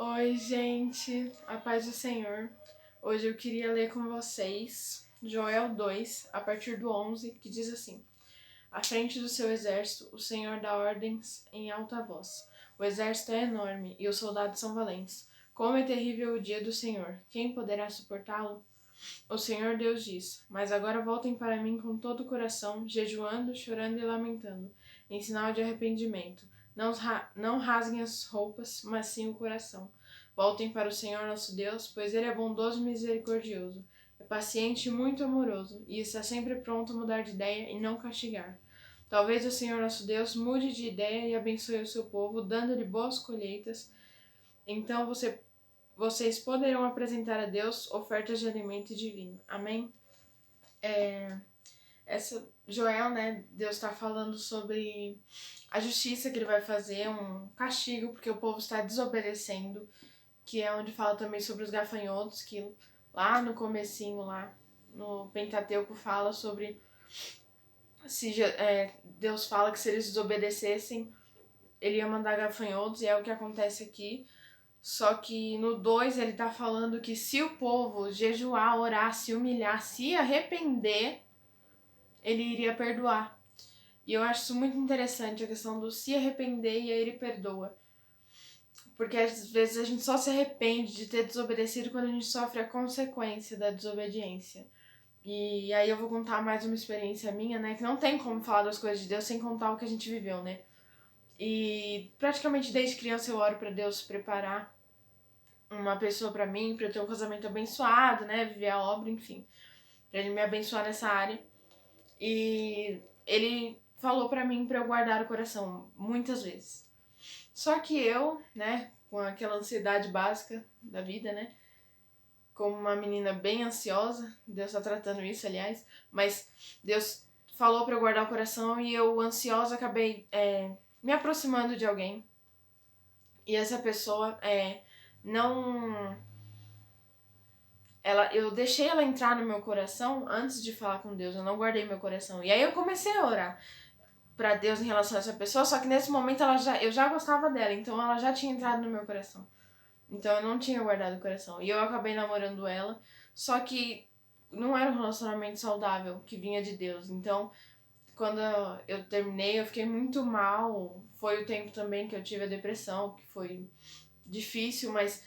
Oi, gente, a paz do Senhor. Hoje eu queria ler com vocês Joel 2, a partir do 11, que diz assim: À frente do seu exército, o Senhor dá ordens em alta voz. O exército é enorme e os soldados são valentes. Como é terrível o dia do Senhor! Quem poderá suportá-lo? O Senhor Deus diz: Mas agora voltem para mim com todo o coração, jejuando, chorando e lamentando, em sinal de arrependimento. Não rasguem as roupas, mas sim o coração. Voltem para o Senhor nosso Deus, pois Ele é bondoso e misericordioso. É paciente e muito amoroso, e está sempre pronto a mudar de ideia e não castigar. Talvez o Senhor nosso Deus mude de ideia e abençoe o seu povo, dando-lhe boas colheitas. Então vocês poderão apresentar a Deus ofertas de alimento divino. Amém? Essa Joel, né? Deus está falando sobre a justiça que ele vai fazer, um castigo, porque o povo está desobedecendo, que é onde fala também sobre os gafanhotos, que lá no comecinho, lá no Pentateuco, fala sobre Deus fala que se eles desobedecessem, ele ia mandar gafanhotos, e é o que acontece aqui. Só que no 2 ele tá falando que se o povo jejuar, orar, se humilhar, se arrepender, ele iria perdoar. E eu acho isso muito interessante, a questão do se arrepender e aí ele perdoa. Porque às vezes a gente só se arrepende de ter desobedecido quando a gente sofre a consequência da desobediência. E aí eu vou contar mais uma experiência minha, né? Que não tem como falar das coisas de Deus sem contar o que a gente viveu, né? E praticamente desde criança eu oro pra Deus preparar uma pessoa pra mim, pra eu ter um casamento abençoado, né? Viver a obra, enfim. Pra ele me abençoar nessa área. E ele falou pra mim pra eu guardar o coração muitas vezes. Só que eu, né, com aquela ansiedade básica da vida, né? Como uma menina bem ansiosa, Deus tá tratando isso, aliás, mas Deus falou pra eu guardar o coração e eu, ansiosa, acabei me aproximando de alguém. E essa pessoa não. Eu deixei ela entrar no meu coração antes de falar com Deus, eu não guardei meu coração. E aí eu comecei a orar pra Deus em relação a essa pessoa, só que nesse momento eu já gostava dela, então ela já tinha entrado no meu coração. Então eu não tinha guardado o coração. E eu acabei namorando ela, só que não era um relacionamento saudável que vinha de Deus. Então, quando eu terminei, eu fiquei muito mal. Foi o tempo também que eu tive a depressão, que foi difícil, mas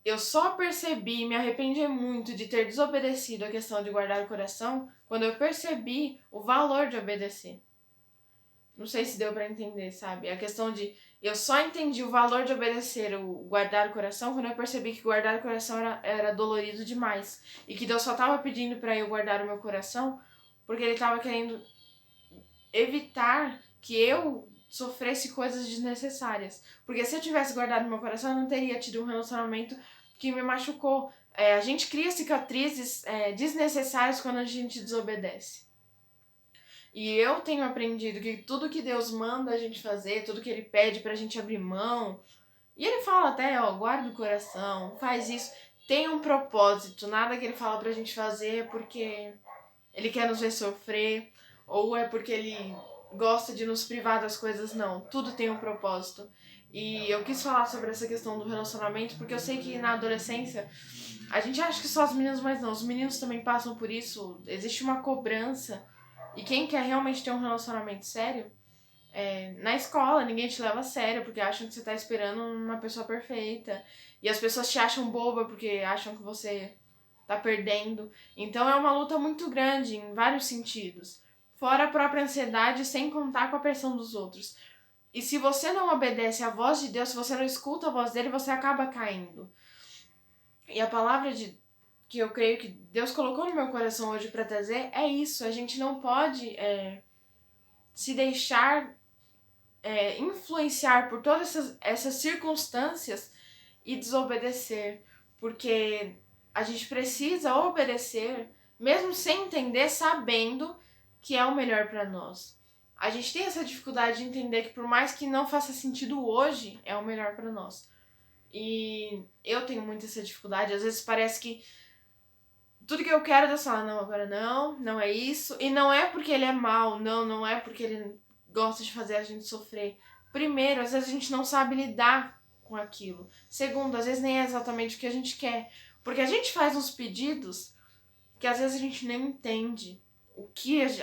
eu só percebi, me arrependi muito de ter desobedecido a questão de guardar o coração quando eu percebi o valor de obedecer. Não sei se deu pra entender, sabe? A questão de eu só entendi o valor de obedecer, o guardar o coração, quando eu percebi que guardar o coração era dolorido demais. E que Deus só tava pedindo pra eu guardar o meu coração porque Ele tava querendo evitar que eu sofresse coisas desnecessárias. Porque se eu tivesse guardado meu coração, eu não teria tido um relacionamento que me machucou. A gente cria cicatrizes desnecessárias quando a gente desobedece. E eu tenho aprendido que tudo que Deus manda a gente fazer, tudo que Ele pede pra gente abrir mão, e Ele fala até, ó, guarda o coração, faz isso, tem um propósito, nada que Ele fala pra gente fazer é porque Ele quer nos ver sofrer, ou é porque Ele gosta de nos privar das coisas, não, tudo tem um propósito. E eu quis falar sobre essa questão do relacionamento, porque eu sei que na adolescência a gente acha que só as meninas, mas não, os meninos também passam por isso, existe uma cobrança. E quem quer realmente ter um relacionamento sério, na escola ninguém te leva a sério porque acham que você tá esperando uma pessoa perfeita. E as pessoas te acham boba porque acham que você tá perdendo. Então é uma luta muito grande em vários sentidos. Fora a própria ansiedade, sem contar com a pressão dos outros. E se você não obedece à voz de Deus, se você não escuta a voz dele, você acaba caindo. E a palavra que eu creio que Deus colocou no meu coração hoje para trazer é isso. A gente não pode se deixar influenciar por todas essas circunstâncias e desobedecer, porque a gente precisa obedecer, mesmo sem entender, sabendo que é o melhor para nós. A gente tem essa dificuldade de entender que por mais que não faça sentido hoje, é o melhor para nós. E eu tenho muito essa dificuldade, às vezes parece que tudo que eu quero Deus fala, não, agora não, não é isso. E não é porque ele é mau, não, não é porque ele gosta de fazer a gente sofrer. Primeiro, às vezes a gente não sabe lidar com aquilo. Segundo, às vezes nem é exatamente o que a gente quer. Porque a gente faz uns pedidos que às vezes a gente nem entende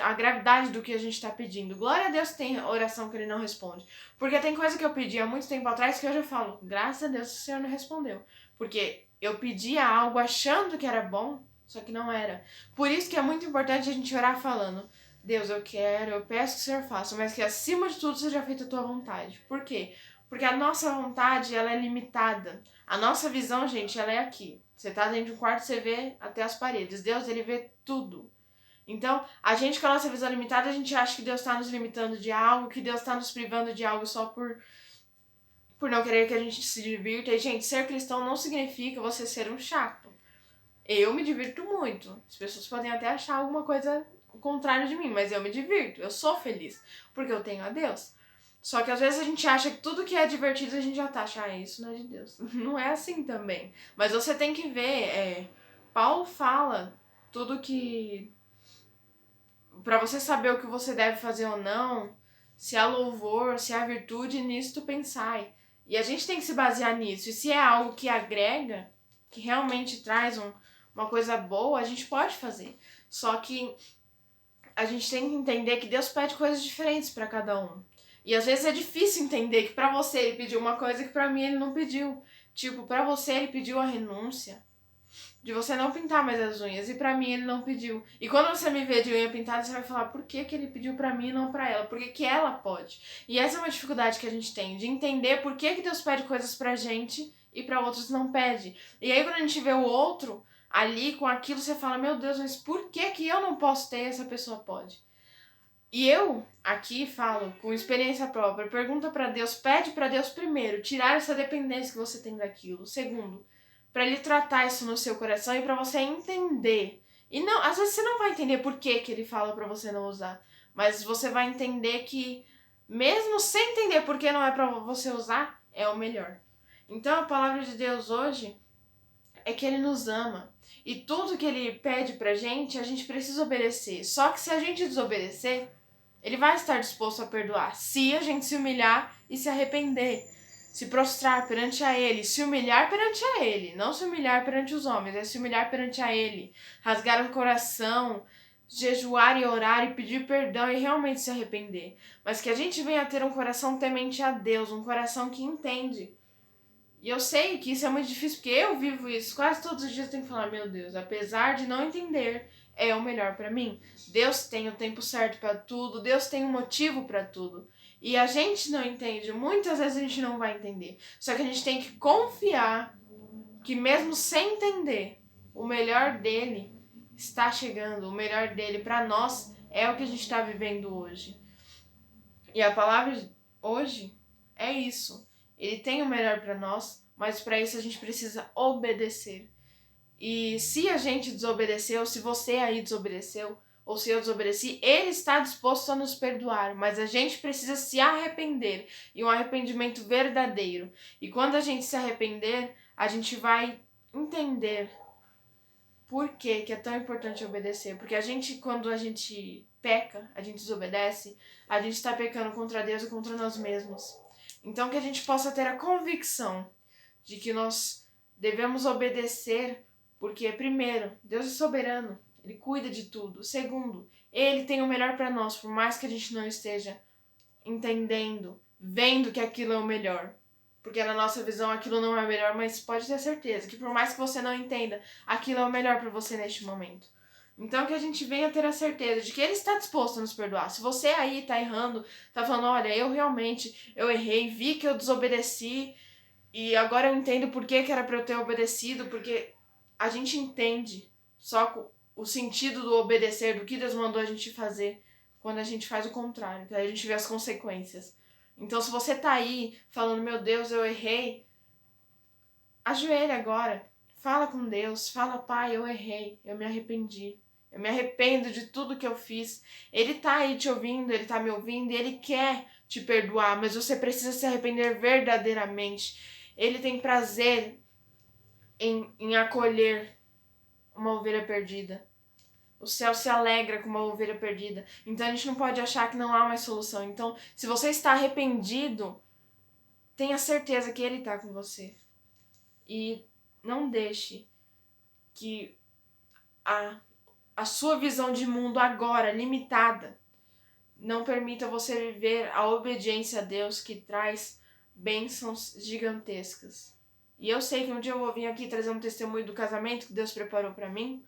a gravidade do que a gente está pedindo. Glória a Deus tem oração que ele não responde. Porque tem coisa que eu pedi há muito tempo atrás que hoje eu falo, graças a Deus o Senhor não respondeu. Porque eu pedia algo achando que era bom, só que não era. Por isso que é muito importante a gente orar falando, Deus, eu peço que o Senhor faça, mas que acima de tudo seja feita a tua vontade. Por quê? Porque a nossa vontade, ela é limitada. A nossa visão, gente, ela é aqui. Você tá dentro de um quarto, você vê até as paredes. Deus, ele vê tudo. Então, a gente com a nossa visão limitada, a gente acha que Deus está nos limitando de algo, que Deus está nos privando de algo só por não querer que a gente se divirta. E, gente, ser cristão não significa você ser um chato. Eu me divirto muito. As pessoas podem até achar alguma coisa o contrário de mim, mas eu me divirto. Eu sou feliz, porque eu tenho a Deus. Só que às vezes a gente acha que tudo que é divertido a gente já tá achando, isso não é de Deus. Não é assim também. Mas você tem que ver, Paulo fala tudo que... Pra você saber o que você deve fazer ou não, se há louvor, se há virtude, nisso tu pensai. E a gente tem que se basear nisso. E se é algo que agrega, que realmente traz uma coisa boa, a gente pode fazer. Só que a gente tem que entender que Deus pede coisas diferentes pra cada um. E às vezes é difícil entender que pra você ele pediu uma coisa que pra mim ele não pediu. Tipo, pra você ele pediu a renúncia de você não pintar mais as unhas, e pra mim ele não pediu. E quando você me vê de unha pintada, você vai falar, por que que ele pediu pra mim e não pra ela? Por que que ela pode? E essa é uma dificuldade que a gente tem, de entender por que que Deus pede coisas pra gente e pra outros não pede. E aí quando a gente vê o outro ali com aquilo, você fala, meu Deus, mas por que que eu não posso ter e essa pessoa pode? E eu aqui falo com experiência própria, pergunta pra Deus, pede pra Deus primeiro, tirar essa dependência que você tem daquilo. Segundo, pra ele tratar isso no seu coração e pra você entender. E não, às vezes você não vai entender por que que ele fala pra você não usar, mas você vai entender que mesmo sem entender por que não é pra você usar, é o melhor. Então a palavra de Deus hoje é que ele nos ama. E tudo que ele pede pra gente, a gente precisa obedecer. Só que se a gente desobedecer, ele vai estar disposto a perdoar, se a gente se humilhar e se arrepender, se prostrar perante a ele, se humilhar perante a ele, não se humilhar perante os homens, é se humilhar perante a ele, rasgar o coração, jejuar e orar e pedir perdão e realmente se arrepender. Mas que a gente venha ter um coração temente a Deus, um coração que entende. E eu sei que isso é muito difícil, porque eu vivo isso. Quase todos os dias eu tenho que falar, meu Deus, apesar de não entender, é o melhor pra mim. Deus tem o tempo certo pra tudo, Deus tem um motivo pra tudo. E a gente não entende, muitas vezes a gente não vai entender. Só que a gente tem que confiar que mesmo sem entender, o melhor dele está chegando, o melhor dele pra nós é o que a gente tá vivendo hoje. E a palavra hoje é isso. Ele tem o melhor para nós, mas para isso a gente precisa obedecer. E se a gente desobedeceu, se você aí desobedeceu, ou se eu desobedeci, ele está disposto a nos perdoar, mas a gente precisa se arrepender, e um arrependimento verdadeiro. E quando a gente se arrepender, a gente vai entender por que é tão importante obedecer. Porque a gente, quando a gente peca, a gente desobedece, a gente está pecando contra Deus e contra nós mesmos. Então que a gente possa ter a convicção de que nós devemos obedecer, porque primeiro, Deus é soberano, Ele cuida de tudo. Segundo, Ele tem o melhor para nós, por mais que a gente não esteja entendendo, vendo que aquilo é o melhor. Porque na nossa visão aquilo não é o melhor, mas pode ter certeza que por mais que você não entenda, aquilo é o melhor para você neste momento. Então que a gente venha ter a certeza de que Ele está disposto a nos perdoar. Se você aí tá errando, tá falando, olha, eu errei, vi que eu desobedeci e agora eu entendo por que era para eu ter obedecido, porque a gente entende só o sentido do obedecer, do que Deus mandou a gente fazer quando a gente faz o contrário, que aí a gente vê as consequências. Então se você tá aí falando, meu Deus, eu errei, ajoelha agora, fala com Deus, fala, Pai, eu errei, eu me arrependi. Eu me arrependo de tudo que eu fiz. Ele tá aí te ouvindo, ele tá me ouvindo e ele quer te perdoar, mas você precisa se arrepender verdadeiramente. Ele tem prazer em acolher uma ovelha perdida. O céu se alegra com uma ovelha perdida. Então a gente não pode achar que não há mais solução. Então, se você está arrependido, tenha certeza que Ele tá com você. E não deixe que a sua visão de mundo agora, limitada, não permita você viver a obediência a Deus que traz bênçãos gigantescas. E eu sei que um dia eu vou vir aqui trazer um testemunho do casamento que Deus preparou pra mim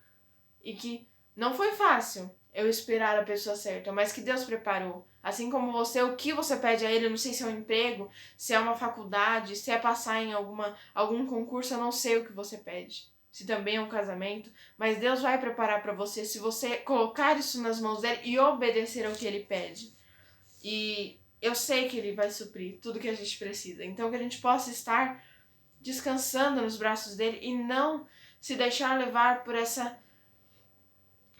e que não foi fácil eu esperar a pessoa certa, mas que Deus preparou. Assim como você, o que você pede a Ele, eu não sei se é um emprego, se é uma faculdade, se é passar em algum concurso, eu não sei o que você pede. Se também é um casamento, mas Deus vai preparar para você se você colocar isso nas mãos dele e obedecer ao que Ele pede. E eu sei que Ele vai suprir tudo que a gente precisa. Então que a gente possa estar descansando nos braços dele e não se deixar levar por essa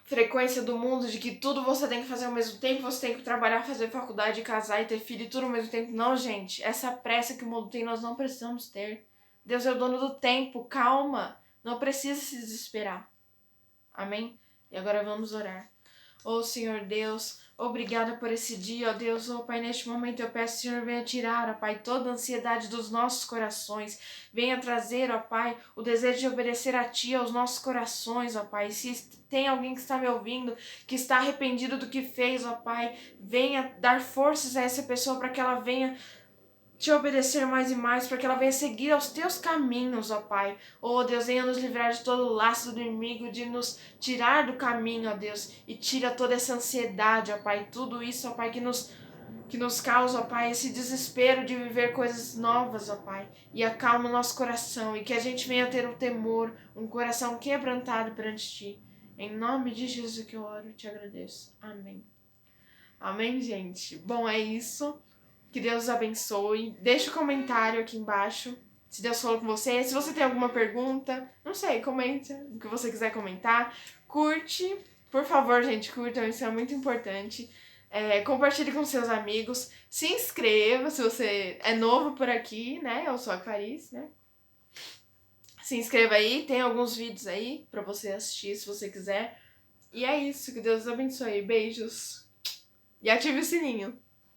frequência do mundo de que tudo você tem que fazer ao mesmo tempo, você tem que trabalhar, fazer faculdade, casar e ter filho e tudo ao mesmo tempo. Não, gente, essa pressa que o mundo tem nós não precisamos ter. Deus é o dono do tempo, calma, não precisa se desesperar. Amém? E agora vamos orar. Oh, Senhor Deus, obrigada por esse dia, ó Deus. Oh, Pai, neste momento eu peço, Senhor, venha tirar, ó Pai, toda a ansiedade dos nossos corações. Venha trazer, ó Pai, o desejo de obedecer a Ti aos nossos corações, ó Pai. Se tem alguém que está me ouvindo, que está arrependido do que fez, ó Pai, venha dar forças a essa pessoa para que ela venha te obedecer mais e mais, para que ela venha seguir aos teus caminhos, ó Pai. Oh, Deus, venha nos livrar de todo o laço do inimigo, de nos tirar do caminho, ó Deus, e tira toda essa ansiedade, ó Pai, tudo isso, ó Pai, que nos causa, ó Pai, esse desespero de viver coisas novas, ó Pai, e acalma o nosso coração, e que a gente venha ter um temor, um coração quebrantado perante Ti. Em nome de Jesus que eu oro e te agradeço. Amém. Amém, gente? Bom, é isso. Que Deus os abençoe. Deixa um comentário aqui embaixo se Deus falou com você. Se você tem alguma pergunta, não sei, comenta o que você quiser comentar. Curte, por favor, gente, curtam, isso é muito importante. Compartilhe com seus amigos. Se inscreva se você é novo por aqui, né? Eu sou a Clarice, né? Se inscreva aí, tem alguns vídeos aí pra você assistir se você quiser. E é isso, que Deus os abençoe. Beijos. E ative o sininho.